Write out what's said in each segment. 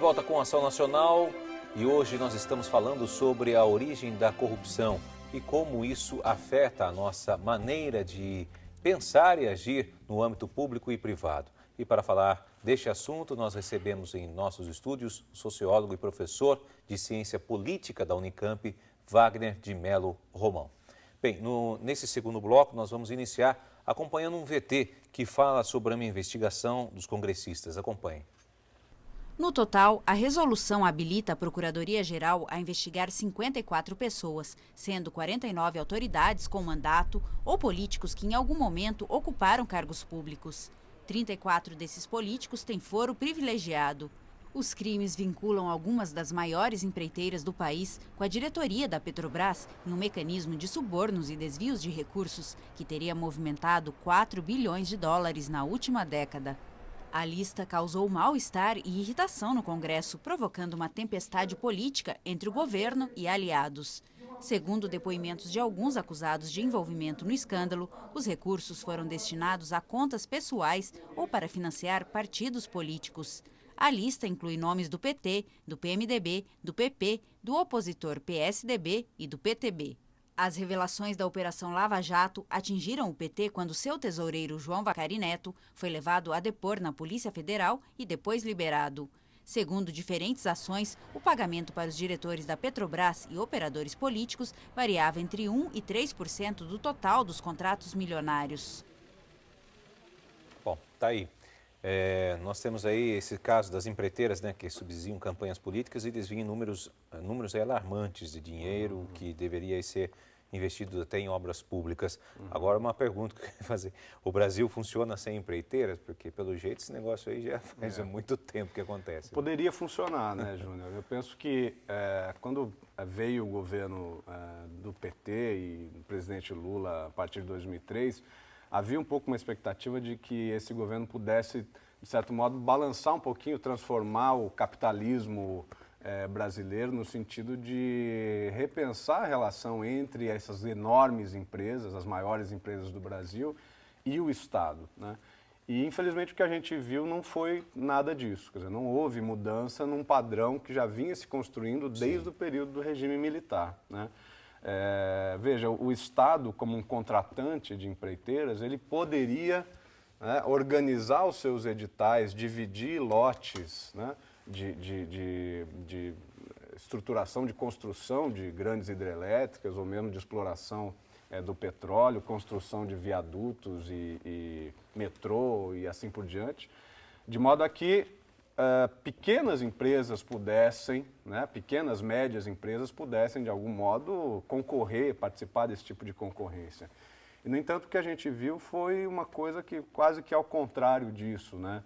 volta com Ação Nacional e hoje nós estamos falando sobre a origem da corrupção e como isso afeta a nossa maneira de pensar e agir no âmbito público e privado. E para falar deste assunto, nós recebemos em nossos estúdios o sociólogo e professor de Ciência Política da Unicamp, Wagner de Mello Romão. Bem, nesse segundo bloco nós vamos iniciar acompanhando um VT que fala sobre uma investigação dos congressistas. Acompanhe. No total, a resolução habilita a Procuradoria-Geral a investigar 54 pessoas, sendo 49 autoridades com mandato ou políticos que em algum momento ocuparam cargos públicos. 34 desses políticos têm foro privilegiado. Os crimes vinculam algumas das maiores empreiteiras do país com a diretoria da Petrobras em um mecanismo de subornos e desvios de recursos que teria movimentado 4 bilhões de dólares na última década. A lista causou mal-estar e irritação no Congresso, provocando uma tempestade política entre o governo e aliados. Segundo depoimentos de alguns acusados de envolvimento no escândalo, os recursos foram destinados a contas pessoais ou para financiar partidos políticos. A lista inclui nomes do PT, do PMDB, do PP, do opositor PSDB e do PTB. As revelações da Operação Lava Jato atingiram o PT quando seu tesoureiro João Vacari Neto foi levado a depor na Polícia Federal e depois liberado. Segundo diferentes ações, o pagamento para os diretores da Petrobras e operadores políticos variava entre 1% e 3% do total dos contratos milionários. Bom, tá aí. Nós temos aí esse caso das empreiteiras, né, que subsidiam campanhas políticas e desviam números alarmantes de dinheiro que deveria ser investido até em obras públicas. Agora, uma pergunta que eu queria fazer. O Brasil funciona sem empreiteiras? Porque, pelo jeito, esse negócio aí já faz muito tempo que acontece. Poderia funcionar, né, Júnior? Eu penso que quando veio o governo do PT e o presidente Lula a partir de 2003, havia um pouco uma expectativa de que esse governo pudesse, de certo modo, balançar um pouquinho, transformar o capitalismo brasileiro no sentido de repensar a relação entre essas enormes empresas, as maiores empresas do Brasil, e o Estado, né? E, infelizmente, o que a gente viu não foi nada disso. Quer dizer, não houve mudança num padrão que já vinha se construindo desde o período do regime militar, né? Veja, o Estado, como um contratante de empreiteiras, ele poderia, né, organizar os seus editais, dividir lotes, né, de estruturação de construção de grandes hidrelétricas ou mesmo de exploração do petróleo, construção de viadutos e metrô e assim por diante, de modo a que pequenas empresas pudessem, né, pequenas, médias empresas pudessem, de algum modo, concorrer, participar desse tipo de concorrência. E, no entanto, o que a gente viu foi uma coisa que quase que ao contrário disso, né?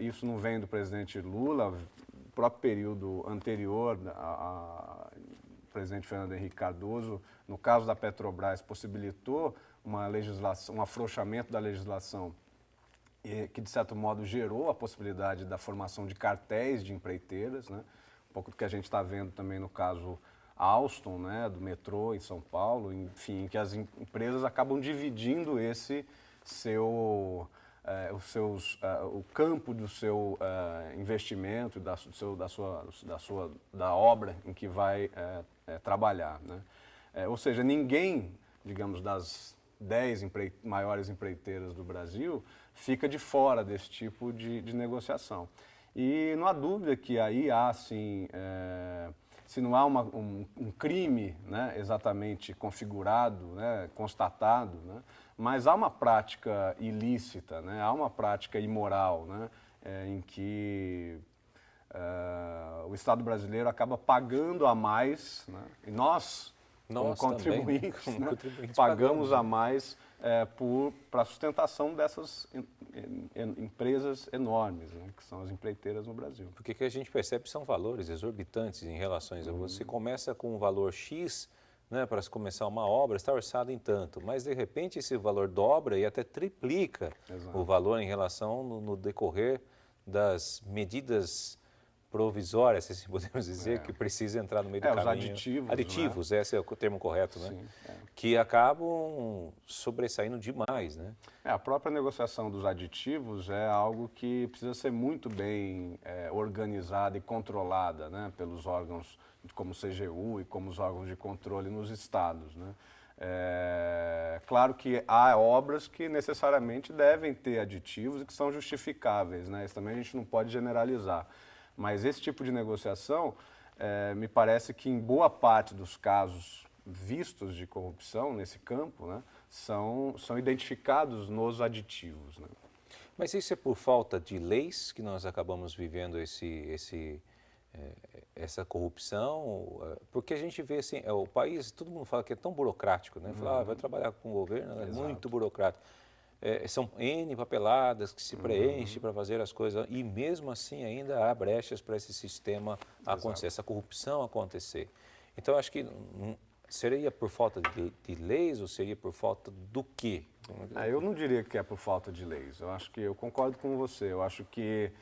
Isso não vem do presidente Lula, o próprio período anterior ao presidente Fernando Henrique Cardoso, no caso da Petrobras, possibilitou uma legislação, um afrouxamento da legislação que, de certo modo, gerou a possibilidade da formação de cartéis de empreiteiras, né? Um pouco do que a gente está vendo também no caso Alstom, né, do metrô em São Paulo, enfim, que as empresas acabam dividindo esse seu, o campo do seu investimento, da obra em que vai trabalhar, né? Ou seja, ninguém, digamos, das 10 maiores empreiteiras do Brasil fica de fora desse tipo de negociação. E não há dúvida que aí há, assim, se não há um crime, né, exatamente configurado, né, constatado, né, mas há uma prática ilícita, né, há uma prática imoral, né, em que o Estado brasileiro acaba pagando a mais, né, e nós como contribuintes, né, pagamos a mais para a sustentação dessas empresas enormes, né, que são as empreiteiras no Brasil. Porque o que a gente percebe são valores exorbitantes em relação a você começa com um valor X, né, para se começar uma obra, está orçado em tanto, mas de repente esse valor dobra e até triplica o valor em relação no decorrer das medidas provisória, se assim podemos dizer, que precisa entrar no meio do caminho. Os aditivos. Aditivos, né? Esse é o termo correto, né? Sim, Que acabam sobressaindo demais, né? A própria negociação dos aditivos é algo que precisa ser muito bem organizada e controlada, né, pelos órgãos como o CGU e como os órgãos de controle nos estados, né? Claro que há obras que necessariamente devem ter aditivos e que são justificáveis, né? Isso também a gente não pode generalizar. Mas esse tipo de negociação, me parece que em boa parte dos casos vistos de corrupção nesse campo, né, são identificados nos aditivos. Né? Mas isso é por falta de leis que nós acabamos vivendo essa corrupção? Porque a gente vê assim, o país, todo mundo fala que é tão burocrático, né? Fala, vai trabalhar com o governo, é muito burocrático. São N papeladas que se preenchem para fazer as coisas, e mesmo assim ainda há brechas para esse sistema acontecer, essa corrupção acontecer. Então, acho que seria por falta de leis ou seria por falta do quê? Eu não diria que é por falta de leis. Eu acho que eu concordo com você. Eu acho que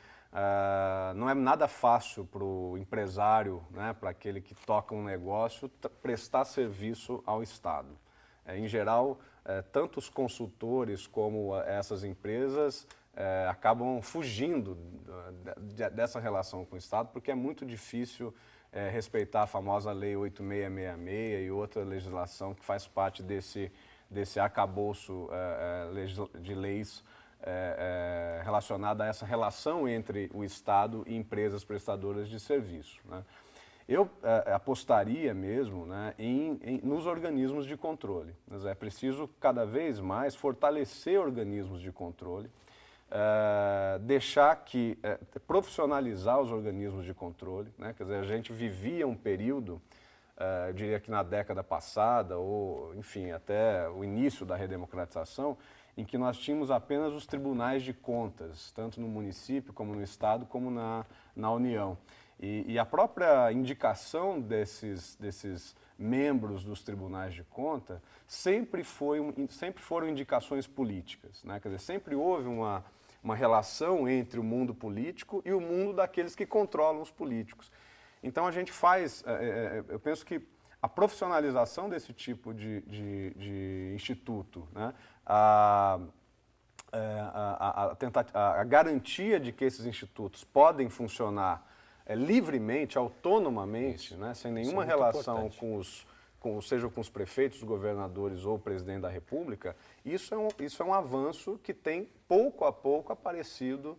não é nada fácil para o empresário, né, para aquele que toca um negócio, prestar serviço ao Estado. Em geral, tanto os consultores como essas empresas acabam fugindo dessa relação com o Estado, porque é muito difícil respeitar a famosa Lei 8666 e outra legislação que faz parte desse arcabouço de leis relacionada a essa relação entre o Estado e empresas prestadoras de serviço. Né? Eu apostaria mesmo, né, nos organismos de controle. Mas é preciso cada vez mais fortalecer organismos de controle, deixar que profissionalizar os organismos de controle, né? Quer dizer, a gente vivia um período, eu diria que na década passada ou, enfim, até o início da redemocratização, em que nós tínhamos apenas os tribunais de contas, tanto no município como no estado como na União. E a própria indicação desses membros dos tribunais de conta sempre foram indicações políticas, né? Quer dizer, sempre houve uma relação entre o mundo político e o mundo daqueles que controlam os políticos. Então a gente eu penso que a profissionalização desse tipo de instituto, né, a garantia de que esses institutos podem funcionar livremente, autonomamente, né, sem nenhuma relação seja com os prefeitos, os governadores ou o presidente da República, isso é um avanço que tem pouco a pouco aparecido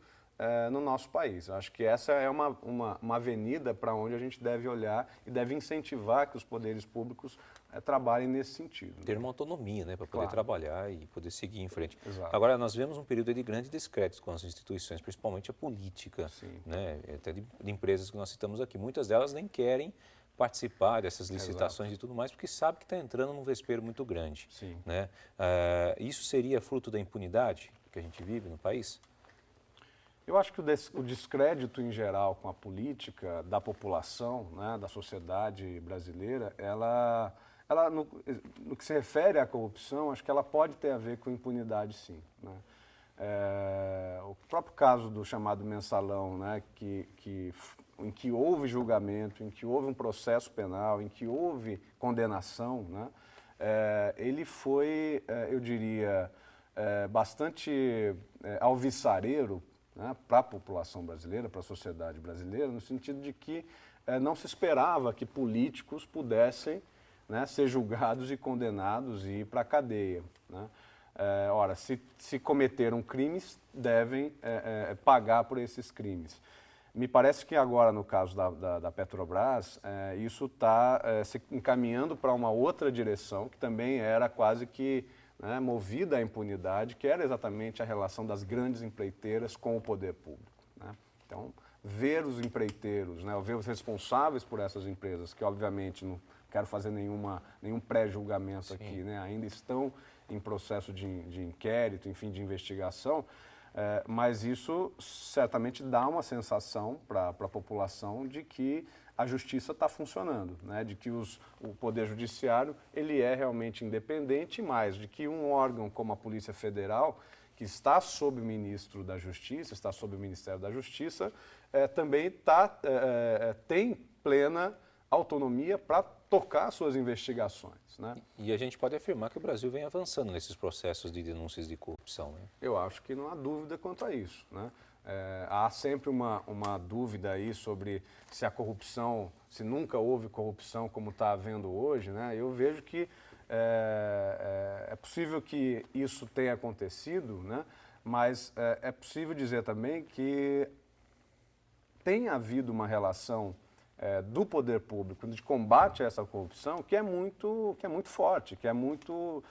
no nosso país. Eu acho que essa é uma avenida para onde a gente deve olhar e deve incentivar que os poderes públicos trabalhem nesse sentido. Ter uma autonomia, né, para poder trabalhar e poder seguir em frente. Exato. Agora, nós vemos um período de grande descrédito com as instituições, principalmente a política, né, até de empresas que nós citamos aqui. Muitas delas nem querem participar dessas licitações e tudo mais, porque sabe que está entrando num vespeiro muito grande. Sim. Né? Isso seria fruto da impunidade que a gente vive no país? Eu acho que o descrédito em geral com a política da população, né, da sociedade brasileira, ela no que se refere à corrupção, acho que ela pode ter a ver com impunidade, sim. Né? O próprio caso do chamado mensalão, né, em que houve julgamento, em que houve um processo penal, em que houve condenação, né, ele foi, eu diria, bastante alvissareiro, né, para a população brasileira, para a sociedade brasileira, no sentido de que não se esperava que políticos pudessem, né, ser julgados e condenados e ir para a cadeia. Né? Ora, se cometeram crimes, devem pagar por esses crimes. Me parece que agora, no caso da Petrobras, isso está se encaminhando para uma outra direção, que também era quase que, né, movida à impunidade, que era exatamente a relação das grandes empreiteiras com o poder público. Né? Então, ver os empreiteiros, né, ver os responsáveis por essas empresas, que obviamente não quero fazer nenhum pré-julgamento aqui, né, ainda estão em processo de inquérito, enfim, de investigação, mas isso certamente dá uma sensação para a população de que a justiça está funcionando, né? De que o Poder Judiciário ele é realmente independente e mais, de que um órgão como a Polícia Federal, que está sob o Ministro da Justiça, está sob o Ministério da Justiça, também tem plena autonomia para tocar suas investigações, né? E a gente pode afirmar que o Brasil vem avançando nesses processos de denúncias de corrupção, né? Eu acho que não há dúvida quanto a isso, né? Há sempre uma dúvida aí sobre se a corrupção, se nunca houve corrupção como está havendo hoje, né? Eu vejo que é possível que isso tenha acontecido, né? Mas é possível dizer também que tem havido uma relação do poder público de combate a essa corrupção que é muito forte, que é muito...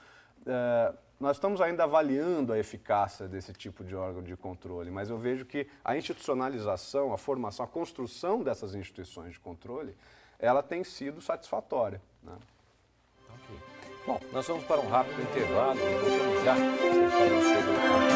nós estamos ainda avaliando a eficácia desse tipo de órgão de controle, mas eu vejo que a institucionalização, a formação, a construção dessas instituições de controle, ela tem sido satisfatória, né? Ok. Bom, nós vamos para um rápido intervalo e voltamos já falando sobre